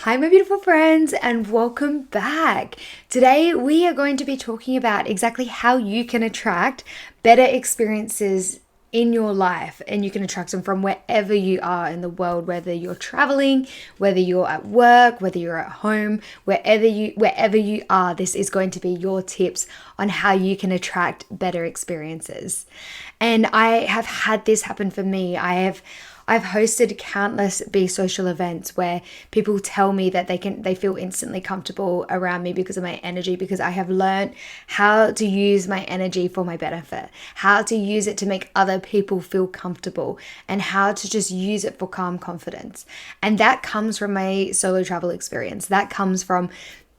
Hi, my beautiful friends, and welcome back. Today, we are going to be talking about exactly how you can attract better experiences in your life, and you can attract them from wherever you are in the world, whether you're traveling, whether you're at work, whether you're at home, wherever you are. This is going to be your tips on how you can attract better experiences. And I have had this happen for me. I've hosted countless Be Social events where people tell me that they feel instantly comfortable around me because of my energy, because I have learned how to use my energy for my benefit, how to use it to make other people feel comfortable, and how to just use it for calm confidence. And that comes from my solo travel experience. That comes from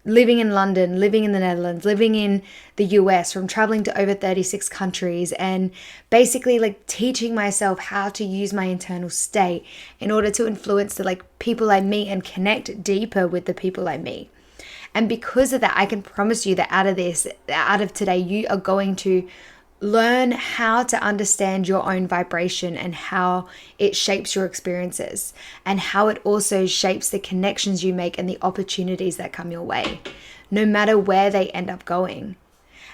living in London, living in the Netherlands, living in the US, from traveling to over 36 countries, and basically like teaching myself how to use my internal state in order to influence the people I meet and connect deeper with the people I meet. And because of that, I can promise you that out of today, you are going to learn how to understand your own vibration and how it shapes your experiences, and how it also shapes the connections you make and the opportunities that come your way, no matter where they end up going.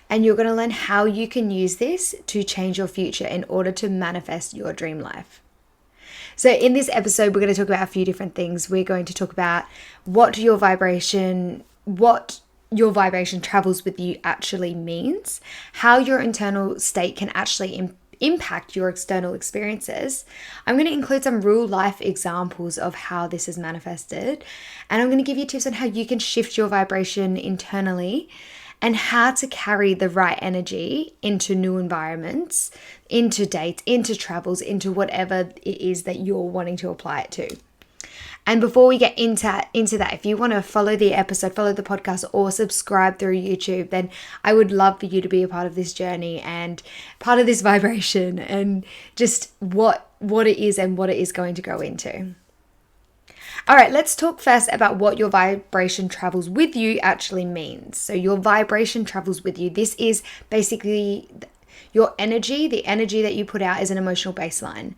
And you're going to learn how you can use this to change your future in order to manifest your dream life. So in this episode, we're going to talk about a few different things. We're going to talk about what your vibration travels with you actually means, how your internal state can actually impact your external experiences. I'm going to include some real life examples of how this is manifested, and I'm going to give you tips on how you can shift your vibration internally and how to carry the right energy into new environments, into dates, into travels, into whatever it is that you're wanting to apply it to. And before we get into that, if you want to follow the episode, follow the podcast, or subscribe through YouTube, then I would love for you to be a part of this journey and part of this vibration and just what it is and what it is going to go into. All right, let's talk first about what your vibration travels with you actually means. So your vibration travels with you. This is basically your energy. The energy that you put out is an emotional baseline.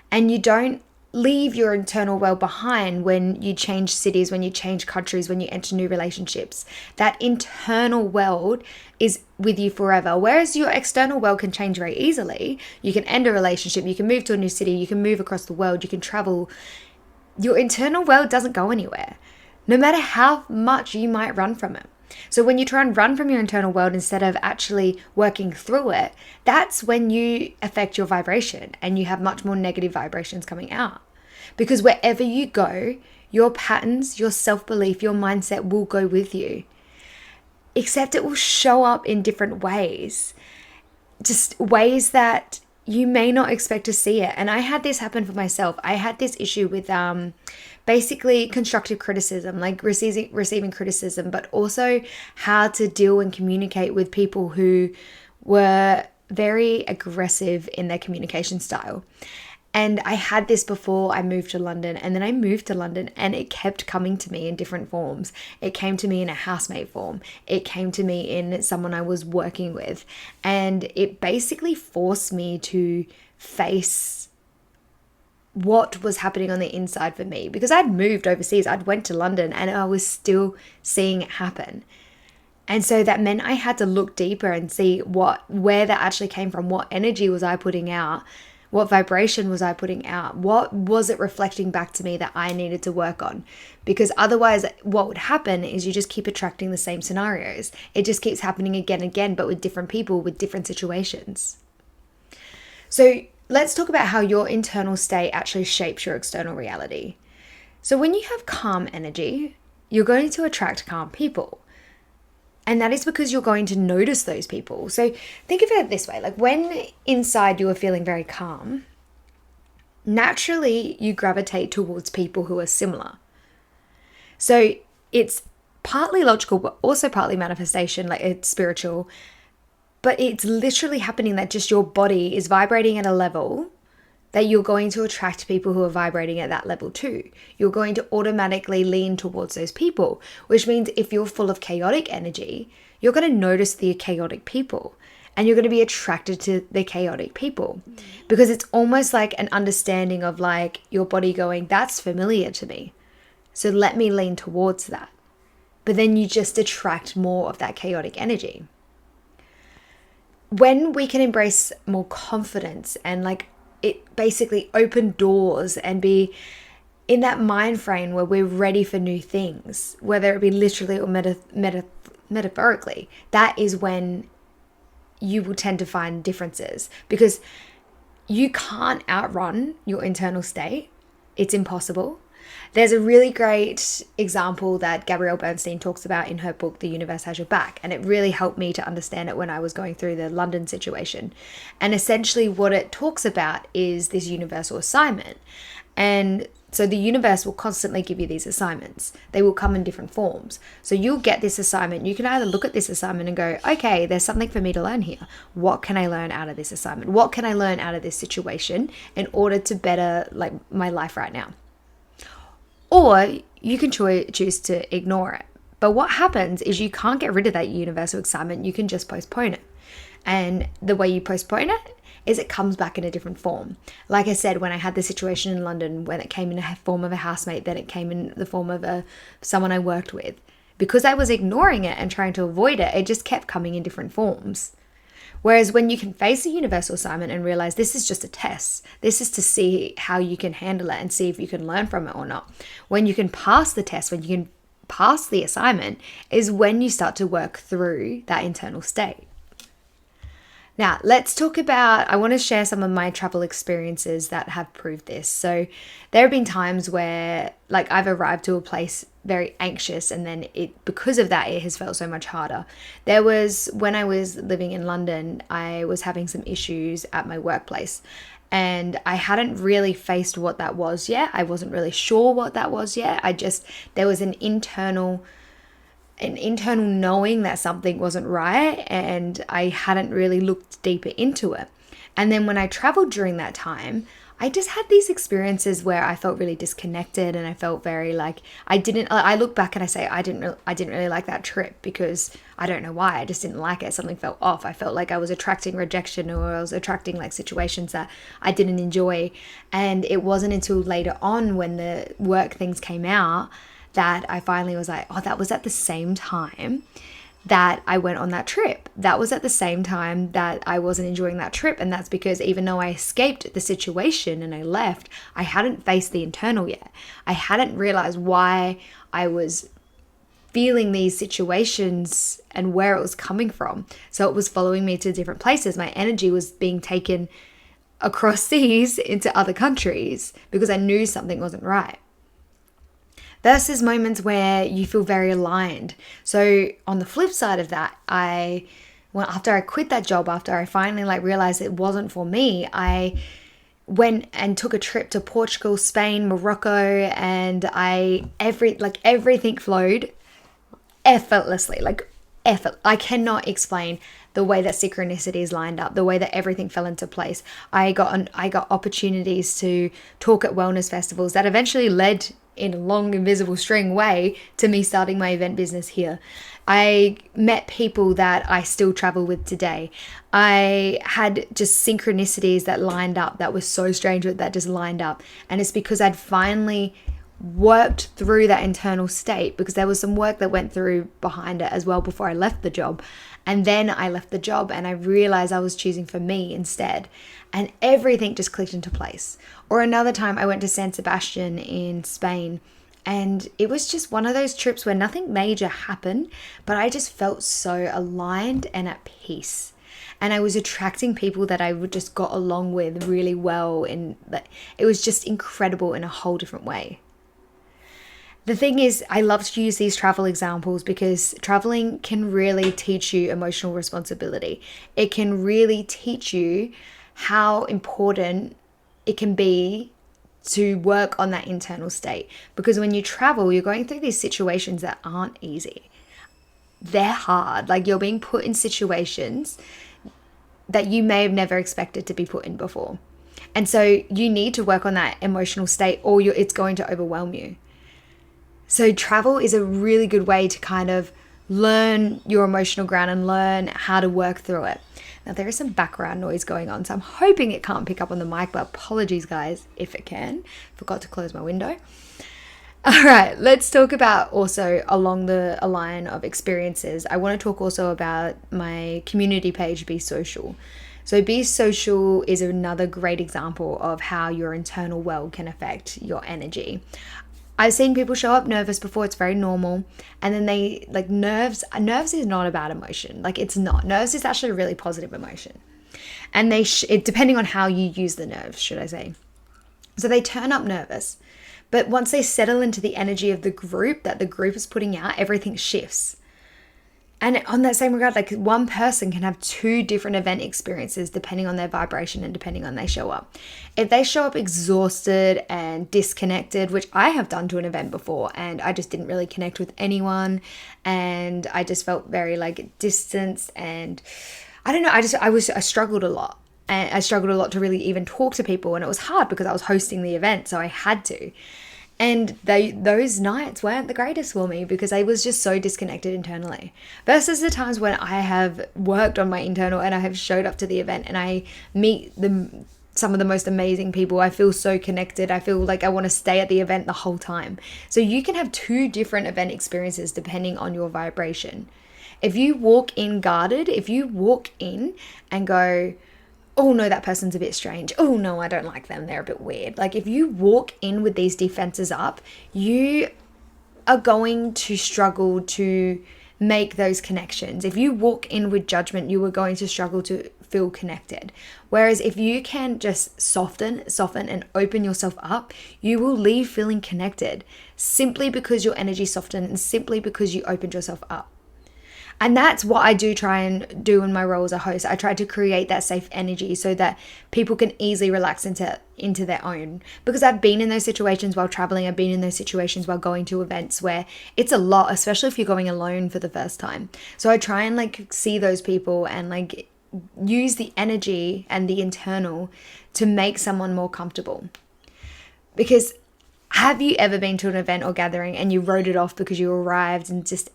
And you don't leave your internal world behind when you change cities, when you change countries, when you enter new relationships. That internal world is with you forever. Whereas your external world can change very easily. You can end a relationship, you can move to a new city, you can move across the world, you can travel. Your internal world doesn't go anywhere, no matter how much you might run from it. So when you try and run from your internal world instead of actually working through it, that's when you affect your vibration and you have much more negative vibrations coming out. Because wherever you go, your patterns, your self-belief, your mindset will go with you. Except it will show up in different ways. Just ways that you may not expect to see it. And I had this happen for myself. I had this issue with basically constructive criticism, like receiving criticism, but also how to deal and communicate with people who were very aggressive in their communication style. And I had this before I moved to London, and then I moved to London and it kept coming to me in different forms. It came to me in a housemate form. It came to me in someone I was working with. And it basically forced me to face what was happening on the inside for me, because I'd moved overseas. I'd went to London and I was still seeing it happen. And so that meant I had to look deeper and see where that actually came from. What energy was I putting out? What vibration was I putting out? What was it reflecting back to me that I needed to work on? Because otherwise what would happen is you just keep attracting the same scenarios. It just keeps happening again and again, but with different people, with different situations. So let's talk about how your internal state actually shapes your external reality. So when you have calm energy, you're going to attract calm people. And that is because you're going to notice those people. So think of it this way, like when inside you are feeling very calm, naturally you gravitate towards people who are similar. So it's partly logical, but also partly manifestation, like it's spiritual. But it's literally happening that just your body is vibrating at a level that you're going to attract people who are vibrating at that level too. You're going to automatically lean towards those people, which means if you're full of chaotic energy, you're going to notice the chaotic people and you're going to be attracted to the chaotic people, because it's almost like an understanding of like your body going, that's familiar to me. So let me lean towards that. But then you just attract more of that chaotic energy. When we can embrace more confidence and like it basically open doors and be in that mind frame where we're ready for new things, whether it be literally or metaphorically, that is when you will tend to find differences, because you can't outrun your internal state. It's impossible. There's a really great example that Gabrielle Bernstein talks about in her book, The Universe Has Your Back. And it really helped me to understand it when I was going through the London situation. And essentially what it talks about is this universal assignment. And so the universe will constantly give you these assignments. They will come in different forms. So you'll get this assignment. You can either look at this assignment and go, okay, there's something for me to learn here. What can I learn out of this assignment? What can I learn out of this situation in order to better like my life right now? Or you can choose to ignore it. But what happens is you can't get rid of that universal assignment. You can just postpone it. And the way you postpone it is it comes back in a different form. Like I said, when I had the situation in London, when it came in the form of a housemate, then it came in the form of someone I worked with. Because I was ignoring it and trying to avoid it, it just kept coming in different forms. Whereas when you can face a universal assignment and realize this is just a test, this is to see how you can handle it and see if you can learn from it or not. When you can pass the test, when you can pass the assignment, is when you start to work through that internal state. Now, let's talk about, I want to share some of my travel experiences that have proved this. So there have been times where like I've arrived to a place very anxious, and then because of that, it has felt so much harder. There was, when I was living in London, I was having some issues at my workplace, and I hadn't really faced what that was yet. I wasn't really sure what that was yet. There was an internal knowing that something wasn't right, and I hadn't really looked deeper into it. And then when I traveled during that time, I just had these experiences where I felt really disconnected, and I felt very like I look back and I say I didn't really like that trip, because I don't know why. I just didn't like it. Something felt off. I felt like I was attracting rejection, or I was attracting like situations that I didn't enjoy. And it wasn't until later on when the work things came out that I finally was like, oh, that was at the same time that I went on that trip. That was at the same time that I wasn't enjoying that trip. And that's because even though I escaped the situation and I left, I hadn't faced the internal yet. I hadn't realized why I was feeling these situations and where it was coming from. So it was following me to different places. My energy was being taken across seas into other countries because I knew something wasn't right. Versus moments where you feel very aligned. So on the flip side of that, after I quit that job, after I finally realized it wasn't for me, I went and took a trip to Portugal, Spain, Morocco, and everything flowed effortlessly. I cannot explain the way that synchronicities lined up, the way that everything fell into place. I got opportunities to talk at wellness festivals that eventually led in a long invisible string way to me starting my event business here. I met people that I still travel with today. I had just synchronicities that lined up that was so strange that just lined up. And it's because I'd finally worked through that internal state, because there was some work that went through behind it as well before I left the job. And then I left the job and I realized I was choosing for me instead. And everything just clicked into place. Or another time I went to San Sebastian in Spain, and it was just one of those trips where nothing major happened, but I just felt so aligned and at peace. And I was attracting people that I would just got along with really well. And it was just incredible in a whole different way. The thing is, I love to use these travel examples because traveling can really teach you emotional responsibility. It can really teach you how important it can be to work on that internal state. Because when you travel, you're going through these situations that aren't easy. They're hard. You're being put in situations that you may have never expected to be put in before. And so you need to work on that emotional state, or it's going to overwhelm you. So travel is a really good way to kind of learn your emotional ground and learn how to work through it. Now, there is some background noise going on, so I'm hoping it can't pick up on the mic, but apologies, guys, if it can. Forgot to close my window. All right, let's talk about also along the line of experiences. I want to talk also about my community page, Be Social. So, Be Social is another great example of how your internal world can affect your energy. I've seen people show up nervous before, it's very normal. And then they like nerves is not a bad emotion. Like, it's not. Nerves is actually a really positive emotion. And depending on how you use the nerves, should I say. So they turn up nervous. But once they settle into the energy of the group that the group is putting out, everything shifts. And on that same regard, like one person can have two different event experiences depending on their vibration and depending on they show up. If they show up exhausted and disconnected, which I have done to an event before, and I just didn't really connect with anyone, and I just felt very like distanced, and I don't know, I struggled a lot. And I struggled a lot to really even talk to people, and it was hard because I was hosting the event, so I had to. And those nights weren't the greatest for me because I was just so disconnected internally. Versus the times when I have worked on my internal and I have showed up to the event and I meet some of the most amazing people. I feel so connected. I feel like I want to stay at the event the whole time. So you can have two different event experiences depending on your vibration. If you walk in guarded, if you walk in and go, oh no, that person's a bit strange. Oh no, I don't like them. They're a bit weird. Like if you walk in with these defenses up, you are going to struggle to make those connections. If you walk in with judgment, you are going to struggle to feel connected. Whereas if you can just soften and open yourself up, you will leave feeling connected simply because your energy softened and simply because you opened yourself up. And that's what I do try and do in my role as a host. I try to create that safe energy so that people can easily relax into their own. Because I've been in those situations while traveling. I've been in those situations while going to events where it's a lot, especially if you're going alone for the first time. So I try and like see those people and like use the energy and the internal to make someone more comfortable. Because have you ever been to an event or gathering and you wrote it off because you arrived and just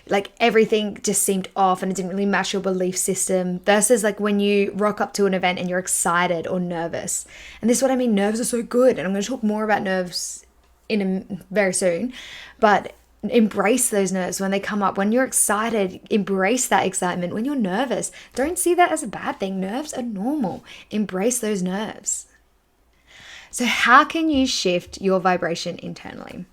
like everything just seemed off and it didn't really match your belief system, versus like when you rock up to an event and you're excited or nervous? And this is what I mean, nerves are so good, and I'm going to talk more about nerves very soon, but embrace those nerves when they come up. When you're excited, embrace that excitement. When you're nervous, don't see that as a bad thing. Nerves are normal. Embrace those nerves. So how can you shift your vibration internally?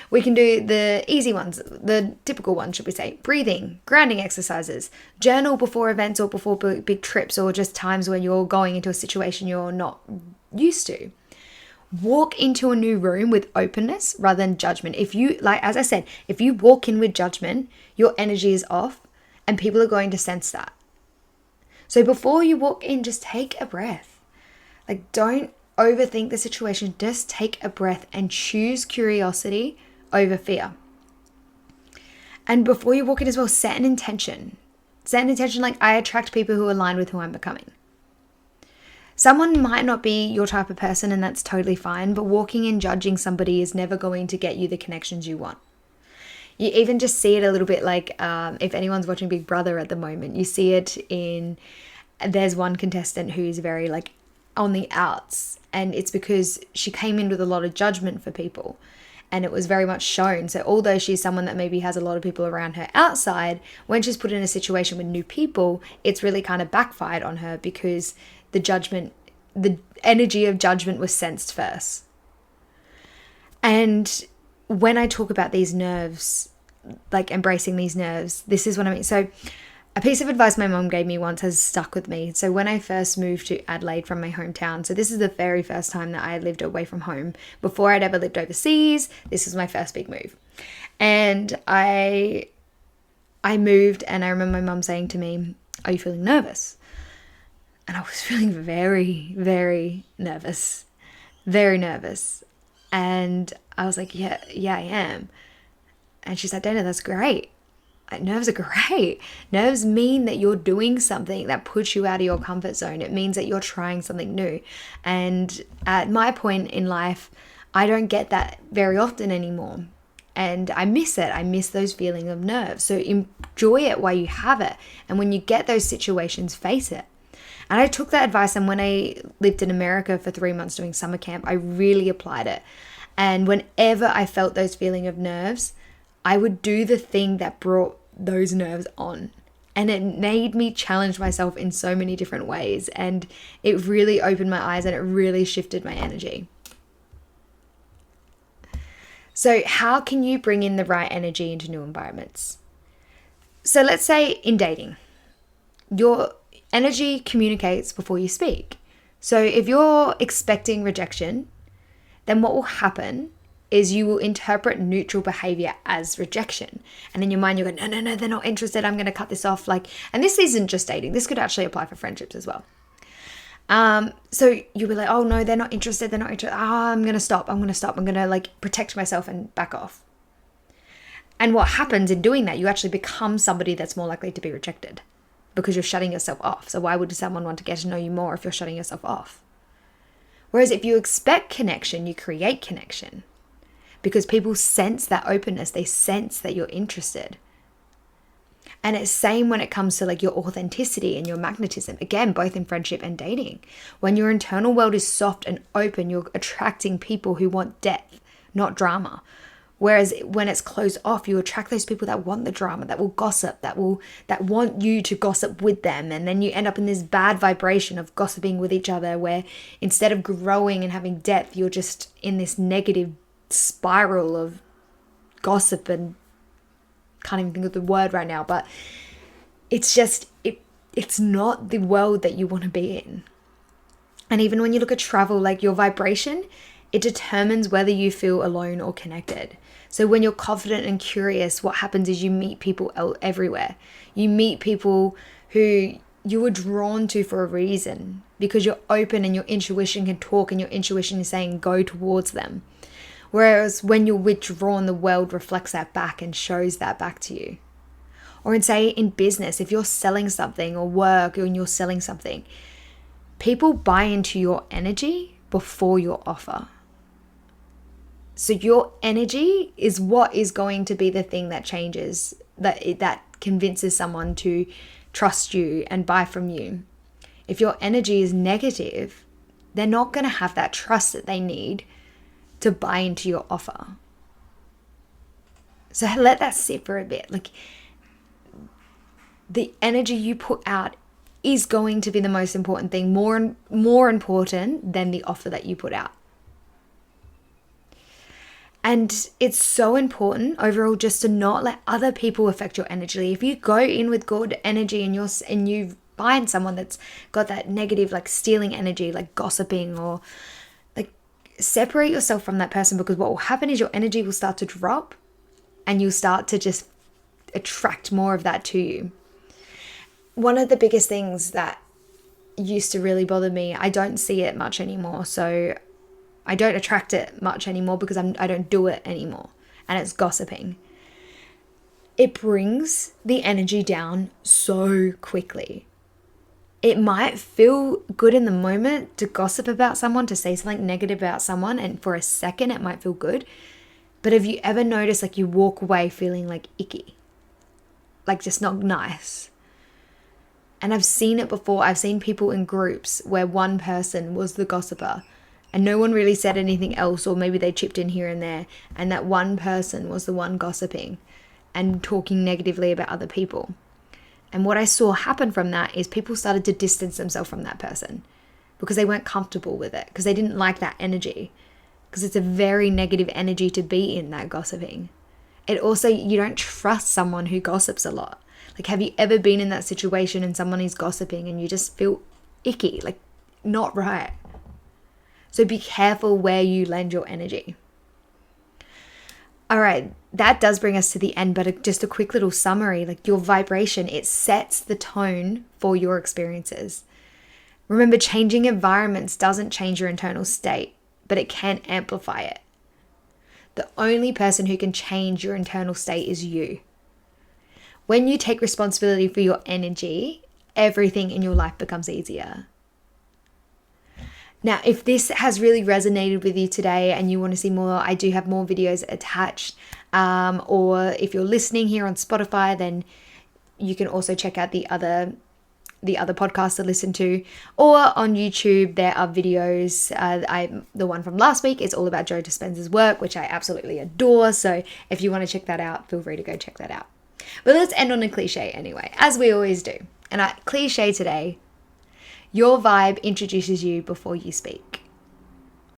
We can do the easy ones, the typical ones, should we say. Breathing, grounding exercises, journal before events or before big trips or just times when you're going into a situation you're not used to. Walk into a new room with openness rather than judgment. If you, like, as I said, if you walk in with judgment, your energy is off and people are going to sense that. So before you walk in, just take a breath. Like, don't overthink the situation. Just take a breath and choose curiosity over fear. And before you walk in as well, set an intention. Set an intention like, I attract people who align with who I'm becoming. Someone might not be your type of person, and that's totally fine, but walking and judging somebody is never going to get you the connections you want. You even just see it a little bit like if anyone's watching Big Brother at the moment, you see it in, there's one contestant who's very like on the outs, and it's because she came in with a lot of judgment for people. And it was very much shown. So although she's someone that maybe has a lot of people around her outside, when she's put in a situation with new people, it's really kind of backfired on her because the energy of judgment was sensed first. And when I talk about these nerves, like embracing these nerves, this is what I mean. So a piece of advice my mom gave me once has stuck with me. So when I first moved to Adelaide from my hometown, so this is the very first time that I lived away from home. Before I'd ever lived overseas, this was my first big move. And I moved, and I remember my mom saying to me, "Are you feeling nervous?" And I was feeling very, very nervous. Very nervous. And I was like, yeah, I am. And she's like, "Dana, that's great. Nerves are great. Nerves mean that you're doing something that puts you out of your comfort zone. It means that you're trying something new." And at my point in life, I don't get that very often anymore. And I miss it. I miss those feelings of nerves. So enjoy it while you have it. And when you get those situations, face it. And I took that advice, and when I lived in America for 3 months doing summer camp, I really applied it. And whenever I felt those feeling of nerves, I would do the thing that brought those nerves on. And it made me challenge myself in so many different ways. And it really opened my eyes and it really shifted my energy. So how can you bring in the right energy into new environments? So let's say in dating, your energy communicates before you speak. So if you're expecting rejection, then what will happen is you will interpret neutral behavior as rejection. And in your mind, you go, no, they're not interested. I'm going to cut this off. And this isn't just dating. This could actually apply for friendships as well. So you'll be like, oh no, they're not interested. I'm going to stop. I'm going to protect myself and back off. And what happens in doing that, you actually become somebody that's more likely to be rejected because you're shutting yourself off. So why would someone want to get to know you more if you're shutting yourself off? Whereas if you expect connection, you create connection because people sense that openness. They sense that you're interested. And it's same when it comes to your authenticity and your magnetism. Again, both in friendship and dating. When your internal world is soft and open, you're attracting people who want depth, not drama. Whereas when it's closed off, you attract those people that want the drama, that will gossip, that want you to gossip with them. And then you end up in this bad vibration of gossiping with each other where instead of growing and having depth, you're just in this negative spiral of gossip and can't even think of the word right now, but it's just, it's not the world that you want to be in. And even when you look at travel, your vibration, it determines whether you feel alone or connected. So when you're confident and curious, what happens is you meet people everywhere. You meet people who you were drawn to for a reason because you're open and your intuition can talk and your intuition is saying go towards them. Whereas when you're withdrawn, the world reflects that back and shows that back to you. Or in business, if you're selling something or work and you're selling something, people buy into your energy before your offer. So your energy is what is going to be the thing that changes, that convinces someone to trust you and buy from you. If your energy is negative, they're not going to have that trust that they need to buy into your offer. So let that sit for a bit. The energy you put out is going to be the most important thing, more important than the offer that you put out. And it's so important overall just to not let other people affect your energy. If you go in with good energy and you find someone that's got that negative, stealing energy, gossiping or separate yourself from that person, because what will happen is your energy will start to drop and you'll start to just attract more of that to you. One of the biggest things that used to really bother me, I don't see it much anymore. So I don't attract it much anymore because I don't do it anymore. And it's gossiping. It brings the energy down so quickly. It might feel good in the moment to gossip about someone, to say something negative about someone, and for a second it might feel good. But have you ever noticed you walk away feeling icky? Just not nice? And I've seen it before. I've seen people in groups where one person was the gossiper and no one really said anything else, or maybe they chipped in here and there, and that one person was the one gossiping and talking negatively about other people. And what I saw happen from that is people started to distance themselves from that person because they weren't comfortable with it, because they didn't like that energy, because it's a very negative energy to be in, that gossiping. It also, you don't trust someone who gossips a lot. Have you ever been in that situation and someone is gossiping and you just feel icky, not right? So be careful where you lend your energy. All right, that does bring us to the end, but just a quick little summary. Your vibration, it sets the tone for your experiences. Remember, changing environments doesn't change your internal state, but it can amplify it. The only person who can change your internal state is you. When you take responsibility for your energy, everything in your life becomes easier. Now, if this has really resonated with you today and you want to see more, I do have more videos attached. Or if you're listening here on Spotify, then you can also check out the other the other podcasts to listen to, or on YouTube there are videos. The one from last week is all about Joe Dispenza's work, which I absolutely adore. So if you want to check that out, feel free to go check that out. But let's end on a cliche anyway, as we always do. And a cliche today: your vibe introduces you before you speak.